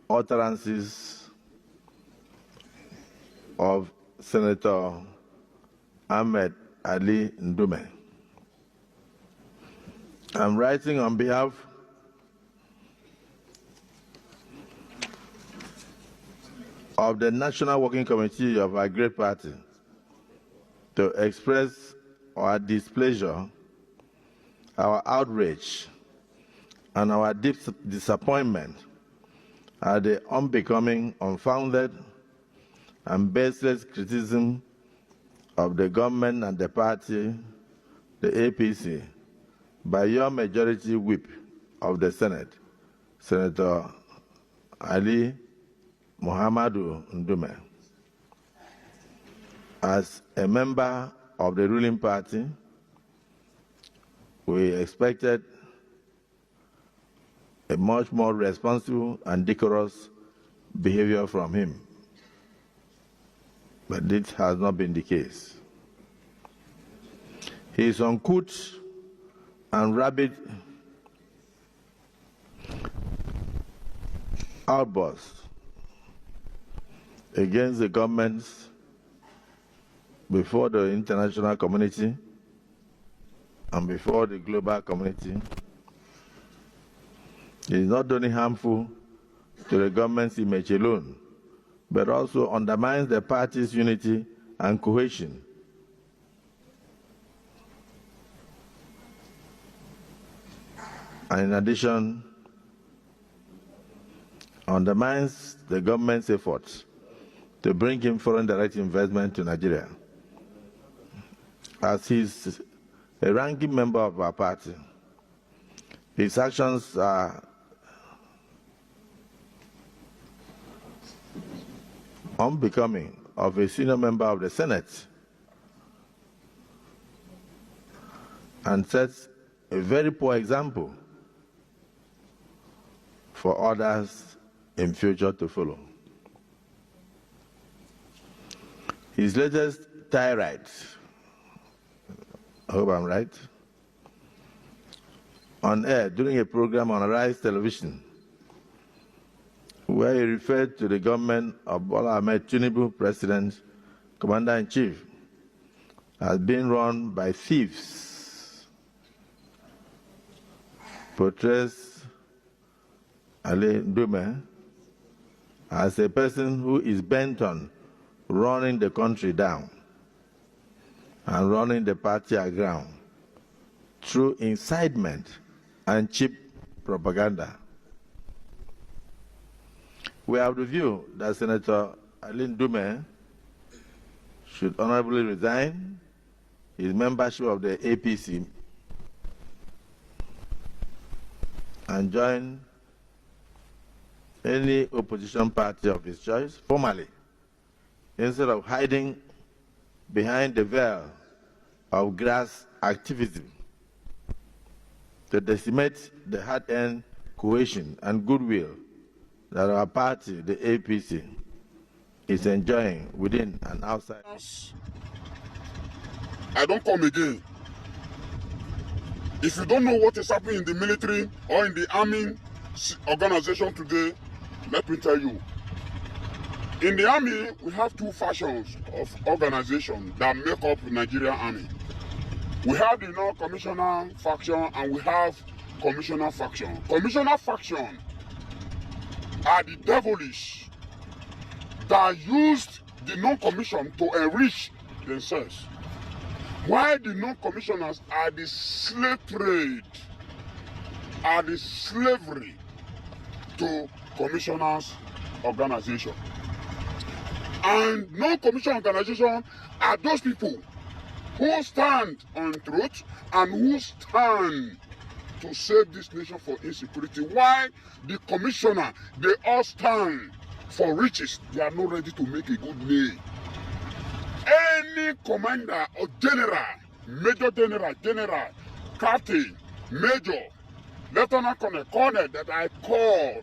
utterances of Senator Ahmed Ali Ndume. I'm writing on behalf of the National Working Committee of our great party to express our displeasure, our outrage, and our deep disappointment at the unbecoming, unfounded, and baseless criticism of the government and the party, the APC, by your majority whip of the Senate, Senator Ali Muhammadu Ndume. As a member of the ruling party, we expected a much more responsible and decorous behavior from him. But this has not been the case. His uncouth and rabid outburst against the governments before the international community and before the global community is not only harmful to the government's image alone, but also undermines the party's unity and cohesion. And in addition, undermines the government's efforts to bring in foreign direct investment to Nigeria. As he's a ranking member of our party, his actions are unbecoming of a senior member of the Senate and sets a very poor example for others in future to follow. His latest tirade, I hope I'm right, on air during a program on Arise Television, where he referred to the government of Bola Ahmed Tinubu, President, Commander-in-Chief, as being run by thieves, portrays Ali Ndume as a person who is bent on running the country down and running the party aground through incitement and cheap propaganda. We have the view that Senator Ali Ndume should honorably resign his membership of the APC and join any opposition party of his choice formally, instead of hiding behind the veil of grass activism to decimate the hard-earned cohesion and goodwill that our party, the APC, is enjoying within and outside. I don't come again. If you don't know what is happening in the military or in the army organization today, let me tell you. In the army, we have two factions of organization that make up the Nigerian army. We have the non-commissioner faction and we have commissioner faction. Commissioner faction are the devilish that used the non-commission to enrich themselves, while the non-commissioners are the slave trade, are the slavery to commissioners organization. And non-commission organization are those people who stand on truth and who stand to save this nation for insecurity. While the commissioner, they all stand for riches. They are not ready to make a good name. Any commander or general, major general, general, captain, major, lieutenant colonel that I call,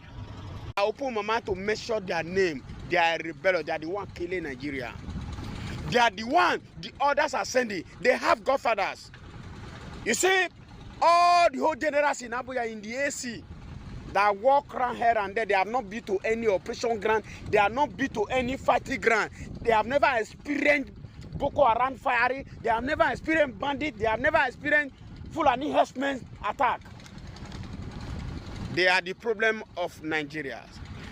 I open my mouth to mention their name. They are rebellious. They are the one killing Nigeria. They are the one the others are sending. They have godfathers. You see, all the whole generals in Abuja in the AC that walk around here and there, they have not been to any operation ground. They have not been to any fighting ground. They have never experienced Boko Haram firing. They have never experienced bandit. They have never experienced Fulani herdsmen attack. They are the problem of Nigeria.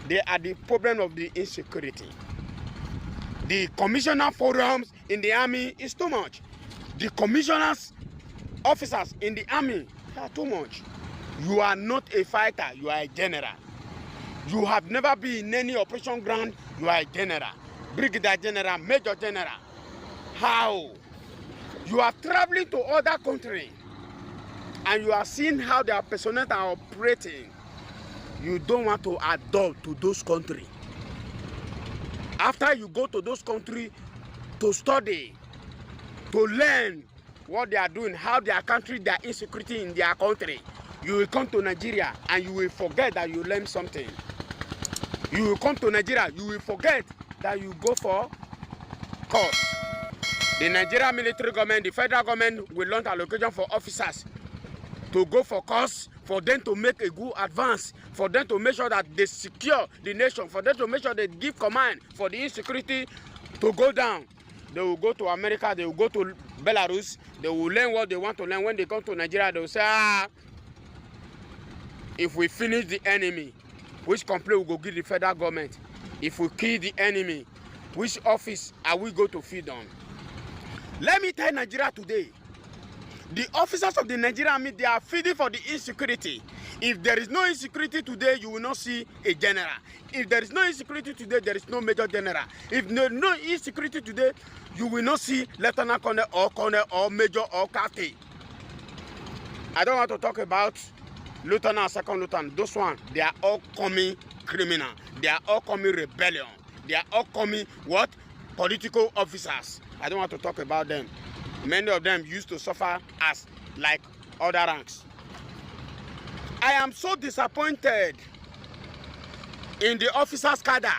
They are the problem of the insecurity. The commissioner forums in the army is too much. The commissioners, officers in the army are too much. You are not a fighter, you are a general. You have never been in any operation ground, you are a general. Brigadier general, major general. How? You are traveling to other countries and you are seeing how their personnel are operating. You don't want to adopt to those countries. After you go to those countries to study, to learn what they are doing, how their country, their insecurity in their country, you will come to Nigeria and you will forget that you learned something. You will come to Nigeria, you will forget that you go for course. The Nigerian military government, the federal government will launch allocation for officers to go for course, for them to make a good advance, for them to make sure that they secure the nation, for them to make sure they give command for the insecurity to go down. They will go to America, they will go to Belarus, they will learn what they want to learn. When they come to Nigeria, they will say, if we finish the enemy, which complaint will go give the federal government? If we kill the enemy, which office are we going to feed on? Let me tell Nigeria today, the officers of the Nigerian army, they are feeding for the insecurity. If there is no insecurity today, you will not see a general. If there is no insecurity today, there is no major general. If no insecurity today, you will not see lieutenant colonel or major or captain. I don't want to talk about lieutenant, second lieutenant. Those ones, they are all coming criminal. They are all coming rebellion. They are all coming what? Political officers. I don't want to talk about them. Many of them used to suffer as like other ranks. I am so disappointed in the officers' cadre.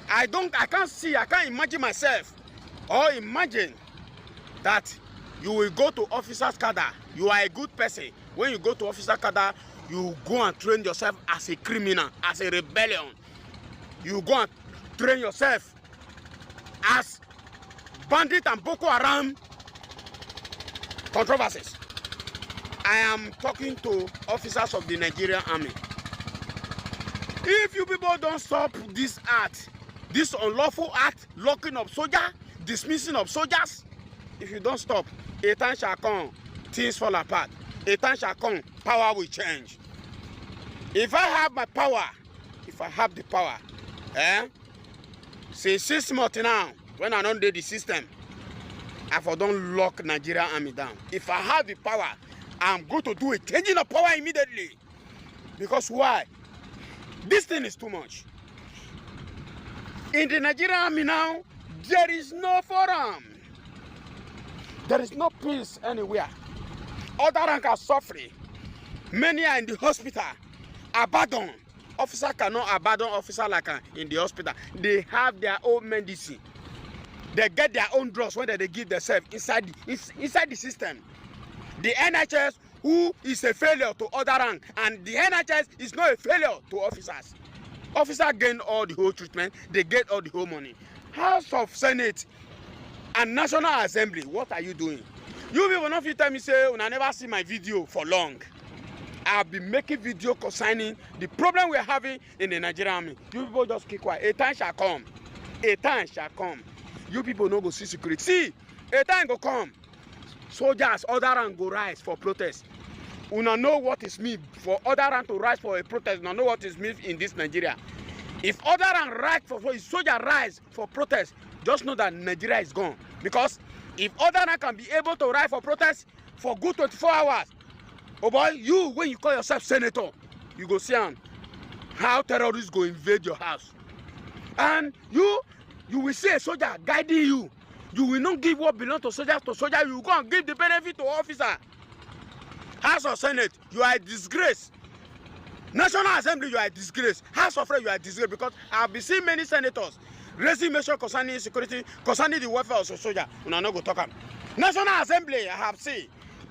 I can't imagine myself or imagine that you will go to officers' cadre. You are a good person. When you go to officers' cadre, you go and train yourself as a criminal, as a rebellion. You go and train yourself as bandit and Boko Haram controversies. I am talking to officers of the Nigerian army. If you people don't stop this act, this unlawful act, locking up soldiers, dismissing of soldiers, if you don't stop, a time shall come, things fall apart. A time shall come, power will change. If I have my power, if I have the power, since 6 months now, when I don't do the system, I don't lock Nigerian army down. If I have the power, I'm going to do a changing of power immediately. Because why? This thing is too much. In the Nigerian army now, there is no forum. There is no peace anywhere. Other rank are suffering. Many are in the hospital. Abandoned. Officer cannot abandon officer like in the hospital. They have their own medicine. They get their own drugs when they give themselves inside the system. The NHS, who is a failure to other rank, and the NHS is not a failure to officers. Officers gain all the whole treatment, they get all the whole money. House of Senate and National Assembly, what are you doing? You people not fit tell me say una never see my video for long. I've been making video concerning the problem we're having in the Nigerian army. You people just keep quiet. A time shall come. A time shall come. You people no go see security. See, a time go come. Soldiers, other rank go rise for protest. Una know what is mean for other rank to rise for a protest. Una know what is mean in this Nigeria. If other rank rise for soldier rise for protest, just know that Nigeria is gone. Because if other rank can be able to rise for protest for good 24 hours, oh boy, you, when you call yourself senator, you go see how terrorists go invade your house. And you will see a soldier guiding you. You will not give what belongs to soldiers to soldier. You go and give the benefit to officer. House of Senate, you are a disgrace. National Assembly, you are a disgrace. House of Rep, you are a disgrace. Because I have been seeing many senators raising measures concerning security, concerning the welfare of soldier. Una no go talk am. National Assembly, I have seen.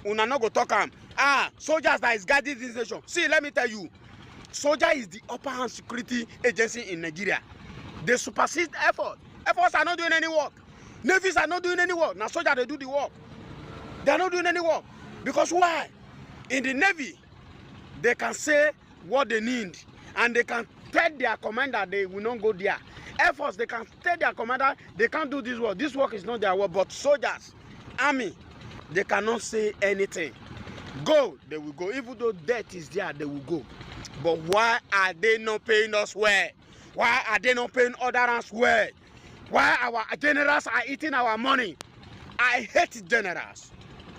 Una no go talk am. Soldiers that is guiding this nation. See, let me tell you, soldier is the upper hand security agency in Nigeria. They supersede effort. Efforts are not doing any work. Navies are not doing any work. Now soldiers, they do the work. They are not doing any work. Because why? In the Navy, they can say what they need. And they can tell their commander they will not go there. Air Force, they can tell their commander they can't do this work. This work is not their work. But soldiers, army, they cannot say anything. Go, they will go. Even though death is there, they will go. But why are they not paying us well? Why are they not paying other ranks well? Why our generals are eating our money? I hate generals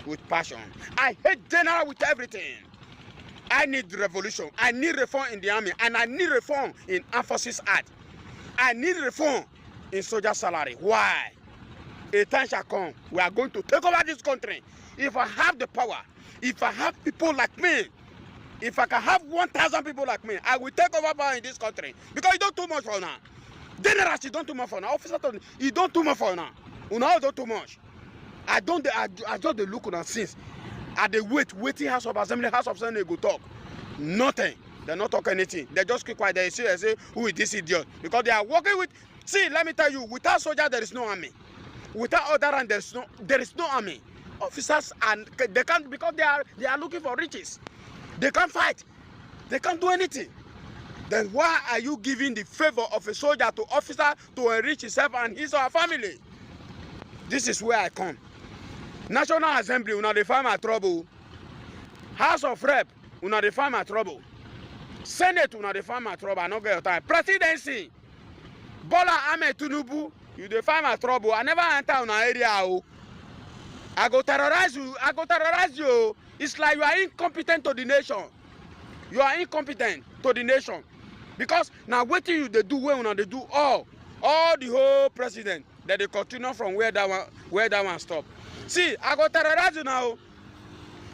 with passion. I hate generals with everything. I need revolution. I need reform in the army. And I need reform in Armed Forces Act. I need reform in soldier salary. Why? A time shall come. We are going to take over this country. If I have the power, if I have people like me, if I can have 1,000 people like me, I will take over power in this country. Because you don't too much for now. Generals, you don't too much for now. Officers, you don't too much for now. Una don't too much. I just the look on since. I the waiting House of Assembly, House of Senate go talk. Nothing. They not talk anything. They just keep quiet. They say, who is this idiot? Because they are working with. See, let me tell you, without soldiers there is no army. Without other rank there is no army. Officers and they can't, because they are looking for riches. They can't fight. They can't do anything. Then why are you giving the favor of a soldier to officer to enrich himself and his or her family? This is where I come. National Assembly, una dey find my trouble. House of Rep, una dey find my trouble. Senate, una dey find my trouble. I no get your time. Presidency, Bola Ahmed Tinubu, you dey find my trouble. I never enter una area. I go terrorize you. I go terrorize you. It's like you are incompetent to the nation. You are incompetent to the nation. Because now what you they do well, they do all the whole president that they continue from where that one stop. See, I go terrorize you now.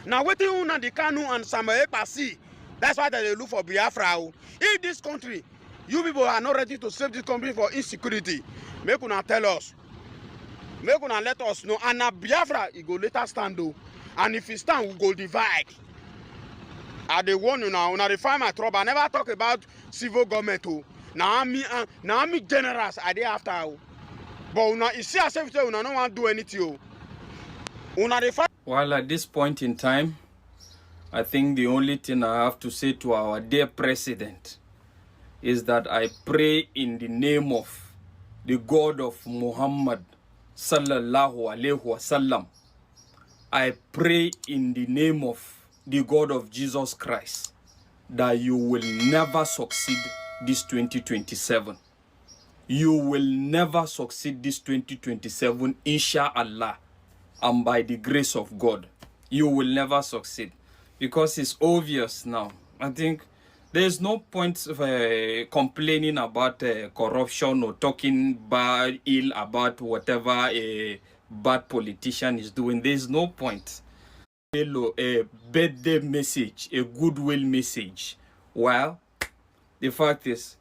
Now what you na the Kanu and Samuel see, that's why they look for Biafra. If this country, you people are not ready to save this country for insecurity, make una tell us. Make una let us know. And now Biafra, it go later stand though. And if it stand, we go divide. I dey warn you now, una dey find my trouble. I never talk about civil government. Now me generals I dey after. But una, you see yourself, una no want to do anything. Una dey find. Well, at this point in time, I think the only thing I have to say to our dear president is that I pray in the name of the God of Muhammad sallallahu alaihi wasallam. I pray in the name of the God of Jesus Christ that you will never succeed this 2027. You will never succeed this 2027, inshallah. And by the grace of God, you will never succeed. Because it's obvious now. I think There's no point of complaining about corruption or talking ill about whatever a bad politician is doing. There's no point. Hello, a birthday message, a goodwill message. Well, the fact is,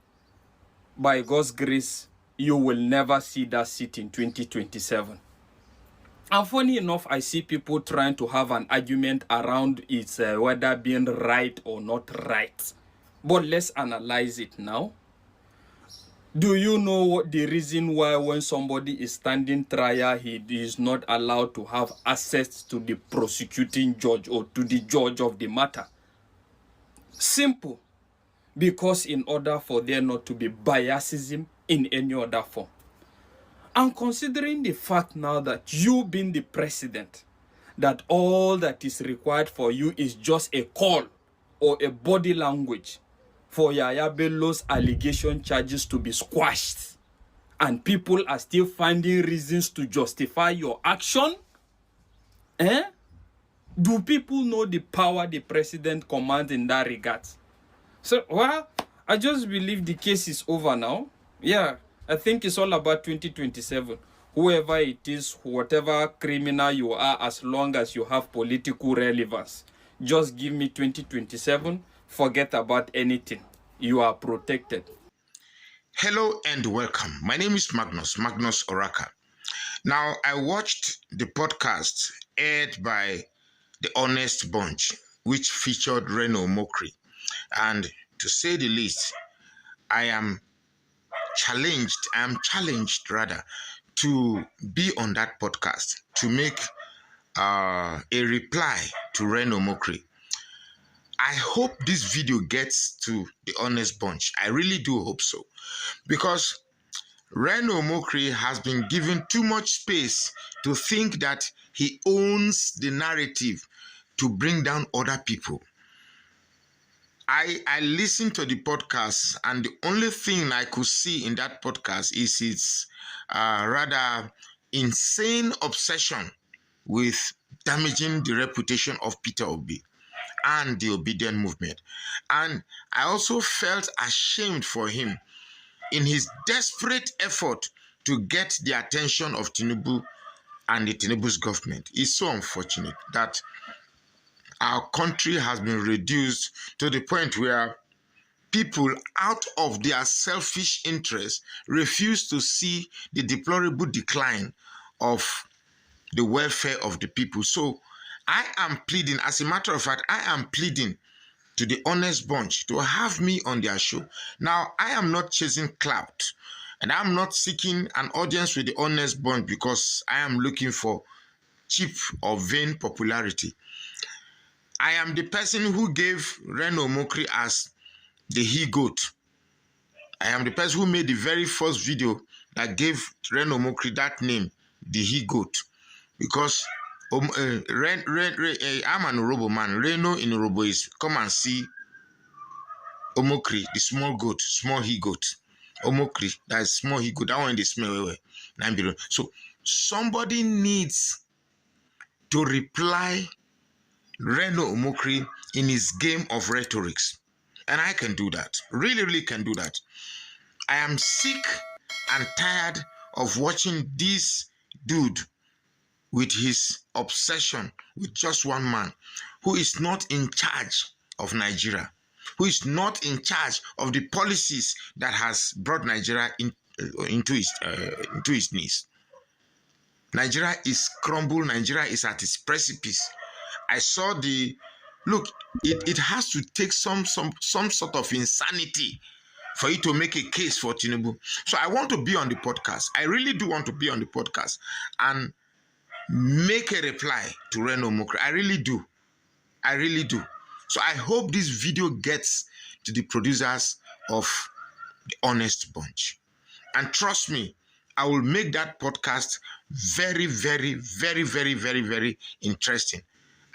by God's grace, you will never see that seat in 2027. And funny enough, I see people trying to have an argument around its whether being right or not right. But let's analyze it now. Do you know what the reason why when somebody is standing trial, he is not allowed to have access to the prosecuting judge or to the judge of the matter? Simple. Because in order for there not to be biasism in any other form. And considering the fact now that you being the president, that all that is required for you is just a call or a body language for Yaya Bello's allegation charges to be squashed, and people are still finding reasons to justify your action, do people know the power the president commands in that regard? So, well, I just believe the case is over now. Yeah, I think it's all about 2027. Whoever it is, whatever criminal you are, as long as you have political relevance, just give me 2027. Forget about anything. You are protected. Hello and welcome. My name is Magnus Oraka. Now, I watched the podcast aired by The Honest Bunch, which featured Reno Mokri. And to say the least, I am challenged to be on that podcast, to make a reply to Reno Mokri. I hope this video gets to The Honest Bunch. I really do hope so. Because Reno Mokri has been given too much space to think that he owns the narrative to bring down other people. I listened to the podcast, and the only thing I could see in that podcast is its rather insane obsession with damaging the reputation of Peter Obi and the Obedient movement. And I also felt ashamed for him in his desperate effort to get the attention of Tinubu and the Tinubu's government. It's so unfortunate that our country has been reduced to the point where people, out of their selfish interests, refuse to see the deplorable decline of the welfare of the people. So I am pleading, as a matter of fact, I am pleading to The Honest Bunch to have me on their show. Now, I am not chasing clout, and I'm not seeking an audience with The Honest Bunch because I am looking for cheap or vain popularity. I am the person who gave Reno Mokri as the he-goat. I am the person who made the very first video that gave Reno Mokri that name, the he-goat. Because I'm an Urobo man. Reno in Urobo is come and see Omokri, the small goat, small he-goat. Omokri, that is small he-goat. That one they smell. So somebody needs to reply Reno Omokri in his game of rhetorics. And I can do that. Really, really can do that. I am sick and tired of watching this dude with his obsession with just one man who is not in charge of Nigeria, who is not in charge of the policies that has brought Nigeria into his knees. Nigeria is crumbled. Nigeria is at its precipice. I saw the look. It has to take some sort of insanity for you to make a case for Tinubu. So I want to be on the podcast. I really do want to be on the podcast and make a reply to Reno Mokri. I really do. I really do. So I hope this video gets to the producers of The Honest Bunch. And trust me, I will make that podcast very, very, very, very, very, very interesting.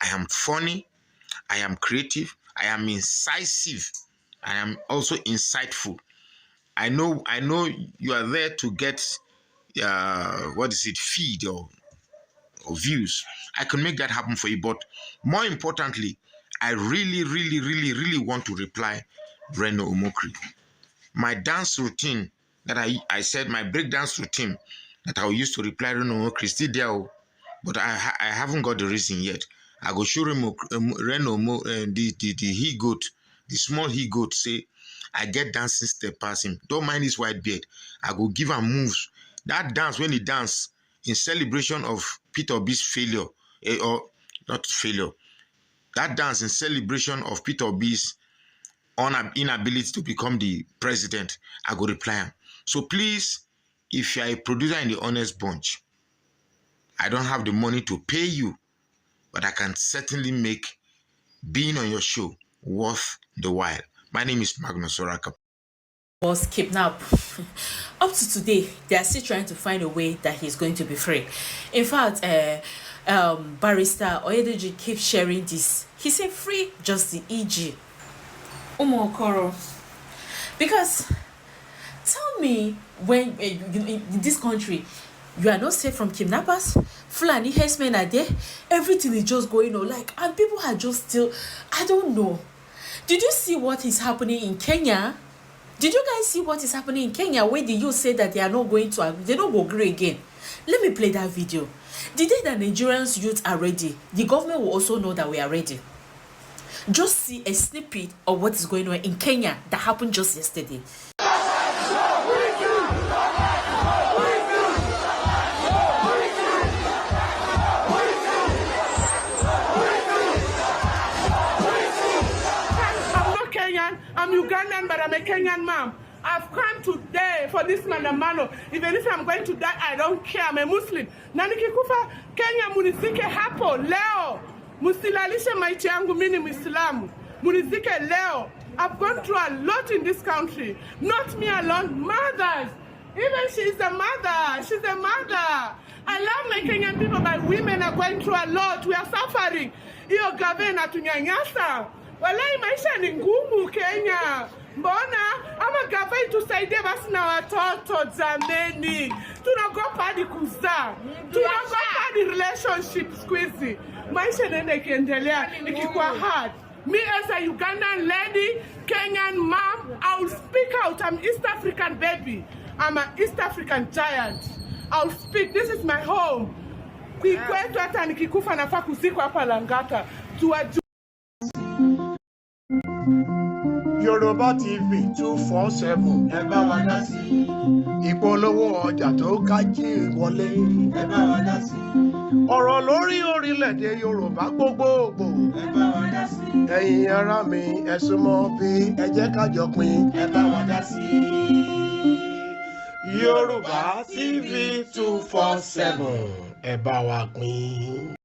I am funny, I am creative, I am incisive, I am also insightful. I know you are there to get feed or views. I can make that happen for you, but more importantly, I really, really, really, really want to reply Reno Omokri. My dance routine that I said, my break dance routine that I used to reply Reno Omokri still there, but I haven't got the reason yet. I go show Reno the he goat, the small he goat, say I get dancing step past him. Don't mind his white beard. I go give him moves. That dance when he dance in celebration of Peter Obi's failure, or not failure. That dance in celebration of Peter Obi's inability to become the president, I go reply him. So please, if you are a producer in the Honest Bunch, I don't have the money to pay you, but I can certainly make being on your show worth the while. My name is Magnus Oraka. Was kidnapped. Up to today, they are still trying to find a way that he's going to be free. In fact, Barrister Oyedeji keeps sharing this. He said free just the EG. Umo Okoro. Because tell me, when in this country, you are not safe from kidnappers, Fulani herdsmen are there, everything is just going on, like, and people are just still, I don't know. Did you see what is happening in Kenya? Did you guys see what is happening in Kenya where the youth say that they are not going to, they don't go agree again? Let me play that video. The day that Nigerians youth are ready, the government will also know that we are ready. Just see a snippet of what is going on in Kenya that happened just yesterday. I'm Ugandan, but I'm a Kenyan mom. I've come today for this mandamano. Even if I'm going to die, I don't care. I'm a Muslim. Na nikikufa Kenya munizike hapo leo. Musilalishe maiti yangu mimi Muislamu. Munizike leo. I've gone through a lot in this country. Not me alone, mothers. Even she's a mother. She's a mother. I love my Kenyan people, but women are going through a lot. We are suffering. Iyo gavana tunyanyasa. Walai maisha ni ngumu Kenya. Mbona ama gava itusaidie basi na watoto jameni. Tunagopa hadi kuzaa. Tunagopa hadi relationship squeezy. Maisha nenda ikiendelea ikikuwa hard. Me as a Ugandan lady, Kenyan mom, I will speak out. I'm East African baby. I'm an East African giant. I'll speak. This is my home. Kwetu hata nikikufa nafaa kuzikwa hapa Langata. Yoruba TV 247. Ẹ bá wa dá sí. Ìpolówó ọjà tó kájí wọlé. Ẹ bá wa dá sí. Ọ̀rọ̀ lórí orílẹ̀-èdè Yorùbá gbogbogbò. Ẹ bá wa dá sí. Ẹ̀yin ará mi, ẹ súnmọ́ bí ẹ jẹ́ ká jọ pín. Ẹ bá wa dá sí. Yoruba TV 247. Ẹ bá wa pín.